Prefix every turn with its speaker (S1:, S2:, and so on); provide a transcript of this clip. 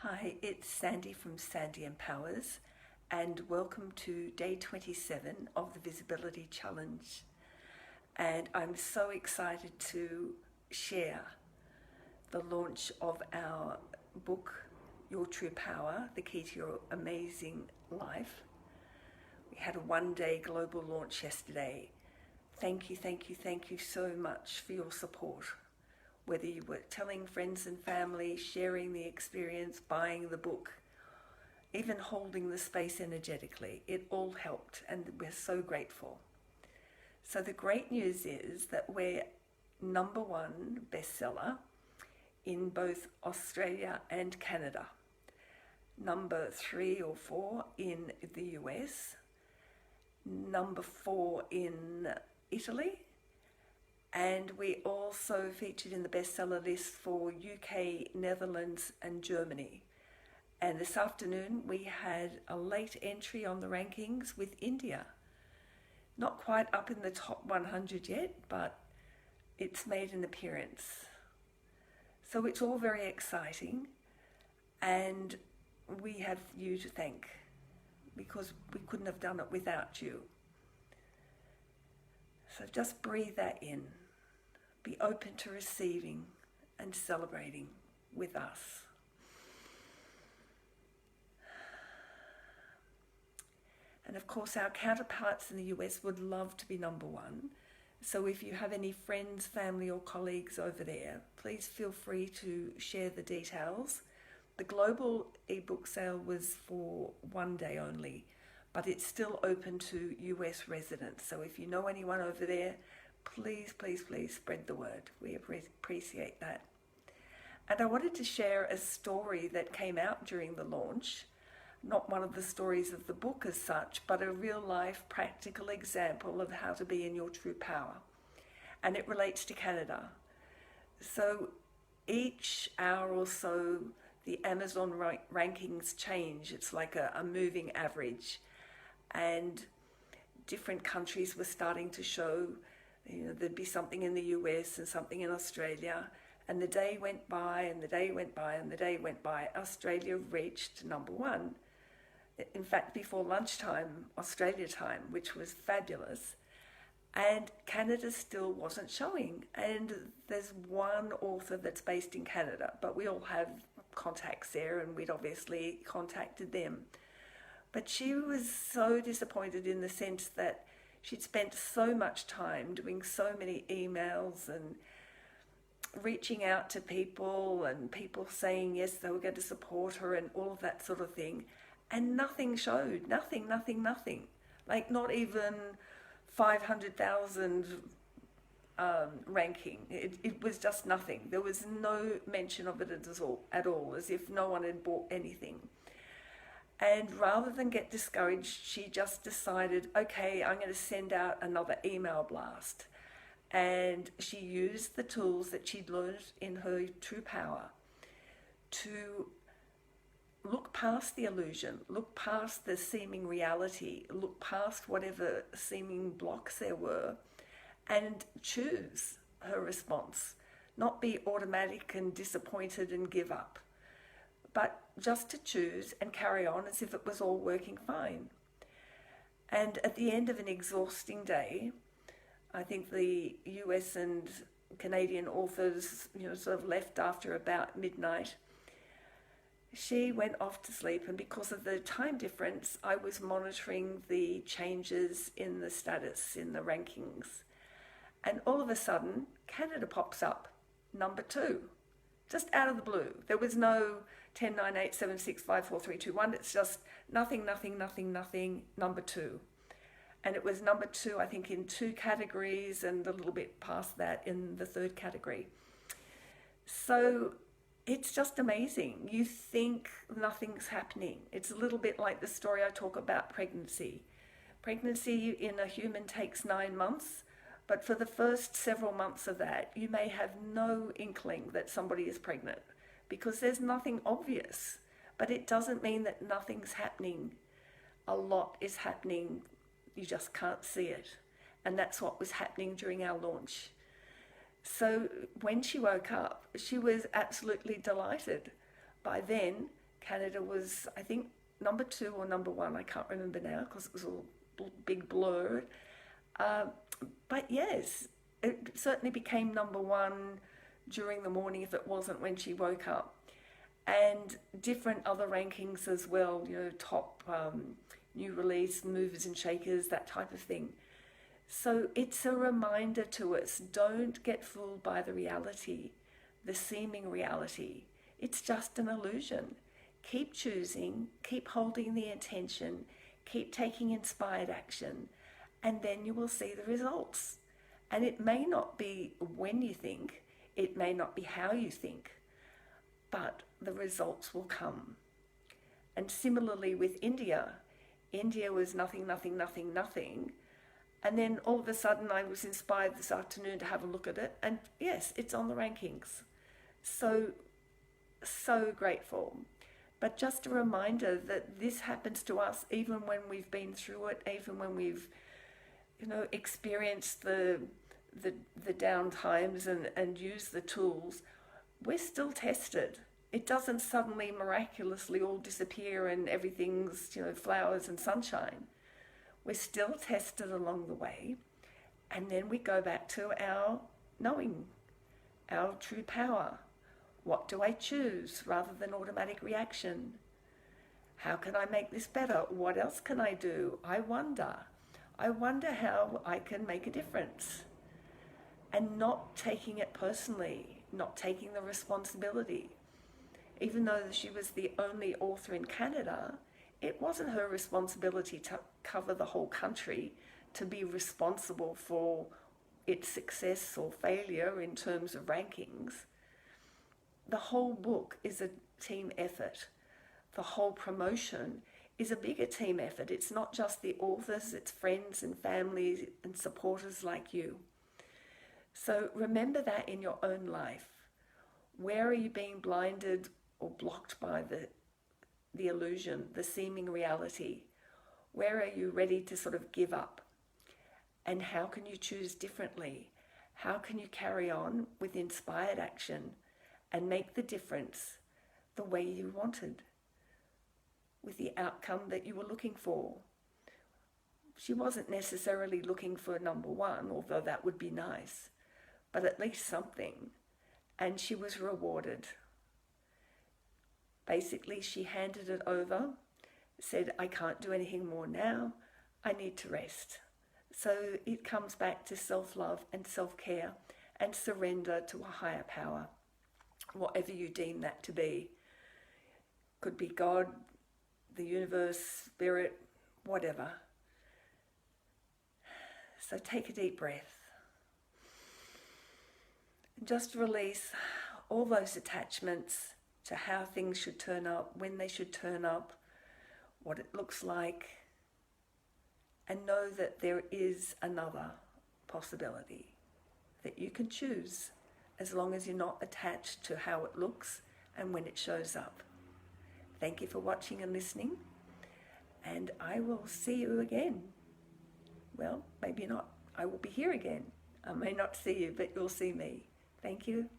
S1: Hi, it's Sandy from Sandyempowers, and welcome to day 27 of the Visibility Challenge. And I'm so excited to share the launch of our book, Your True Power, The Key to Your Amazing Life. We had a one-day global launch yesterday. Thank you so much for your support. Whether you were telling friends and family, sharing the experience, buying the book, even holding the space energetically, it all helped, and we're so grateful. So the great news is that we're #1 bestseller in both Australia and Canada, number 3 or 4 in the US, number 4 in Italy, and we also featured in the bestseller list for UK, Netherlands and Germany. And this afternoon we had a late entry on the rankings with India. Not quite up in the top 100 yet, but it's made an appearance. So it's all very exciting, and we have you to thank, because we couldn't have done it without you. So just breathe that in. Be open to receiving and celebrating with us. And of course, our counterparts in the US would love to be #1. So if you have any friends, family or colleagues over there, please feel free to share the details. The global ebook sale was for one day only, but it's still open to US residents. So if you know anyone over there, please spread the word. We appreciate that. And I wanted to share a story that came out during the launch, not one of the stories of the book as such, but a real life practical example of how to be in your true power. And it relates to Canada. So each hour or so, the Amazon rankings change. It's like a moving average. And different countries were starting to show, there'd be something in the US and something in Australia, and the day went by and the day went by and the day went by. Australia reached #1. In fact, before lunchtime, Australia time, which was fabulous. And Canada still wasn't showing. And there's one author that's based in Canada, but we all have contacts there, and we'd obviously contacted them. But she was so disappointed in the sense that she'd spent so much time doing so many emails and reaching out to people, and people saying yes, they were going to support her and all of that sort of thing. And nothing showed, nothing. Like not even 500,000 ranking. It was just nothing. There was no mention of it at all, as if no one had bought anything. And rather than get discouraged, she just decided, okay, I'm going to send out another email blast. And she used the tools that she'd learned in her true power to look past the illusion, look past the seeming reality, look past whatever seeming blocks there were, and choose her response. Not be automatic and disappointed and give up, but just to choose and carry on as if it was all working fine. And at the end of an exhausting day, I think the US and Canadian authors, sort of left after about midnight, she went off to sleep. And because of the time difference, I was monitoring the changes in the status, in the rankings. And all of a sudden, Canada pops up, #2. Just out of the blue. There was no 10, 9, 8, 7, 6, 5, 4, 3, 2, 1. It's just nothing, #2. And it was #2, I think, in 2 categories, and a little bit past that in the 3rd category. So it's just amazing. You think nothing's happening. It's a little bit like the story I talk about pregnancy. Pregnancy in a human takes 9 months. But for the first several months of that, you may have no inkling that somebody is pregnant because there's nothing obvious. But it doesn't mean that nothing's happening. A lot is happening. You just can't see it. And that's what was happening during our launch. So when she woke up, she was absolutely delighted. By then, Canada was, I think, number 2 or number 1. I can't remember now because it was all big blurred. But yes, it certainly became number 1 during the morning if it wasn't when she woke up. And different other rankings as well, you know, top new release, movers and shakers, that type of thing. So it's a reminder to us, don't get fooled by the reality, the seeming reality. It's just an illusion. Keep choosing, keep holding the intention, keep taking inspired action, and then you will see the results. And it may not be when you think, it may not be how you think, but the results will come. And similarly with India was nothing, nothing, nothing, nothing. And then all of a sudden I was inspired this afternoon to have a look at it. And yes, it's on the rankings. So grateful. But just a reminder that this happens to us even when we've been through it, even when we've, you know, experienced the down times and used the tools. We're still tested. It doesn't suddenly miraculously all disappear and everything's, you know, flowers and sunshine. We're still tested along the way, and then we go back to our knowing, our true power. What do I choose rather than automatic reaction? How can I make this better? What else can I do? I wonder how I can make a difference. And not taking it personally, not taking the responsibility. Even though she was the only author in Canada, it wasn't her responsibility to cover the whole country, to be responsible for its success or failure in terms of rankings. The whole book is a team effort. The whole promotion is a bigger team effort. It's not just the authors, it's friends and families and supporters like you. So remember that in your own life. Where are you being blinded or blocked by the illusion, the seeming reality? Where are you ready to sort of give up? And how can you choose differently? How can you carry on with inspired action and make the difference the way you wanted, with the outcome that you were looking for? She wasn't necessarily looking for number 1, although that would be nice, but at least something. And she was rewarded. Basically, she handed it over, said, I can't do anything more now, I need to rest. So it comes back to self-love and self-care and surrender to a higher power, whatever you deem that to be. Could be God, the universe, spirit, whatever. So take a deep breath. And just release all those attachments to how things should turn up, when they should turn up, what it looks like, and know that there is another possibility that you can choose, as long as you're not attached to how it looks and when it shows up. Thank you for watching and listening, and I will see you again. Well, maybe not. I will be here again. I may not see you, but you'll see me. Thank you.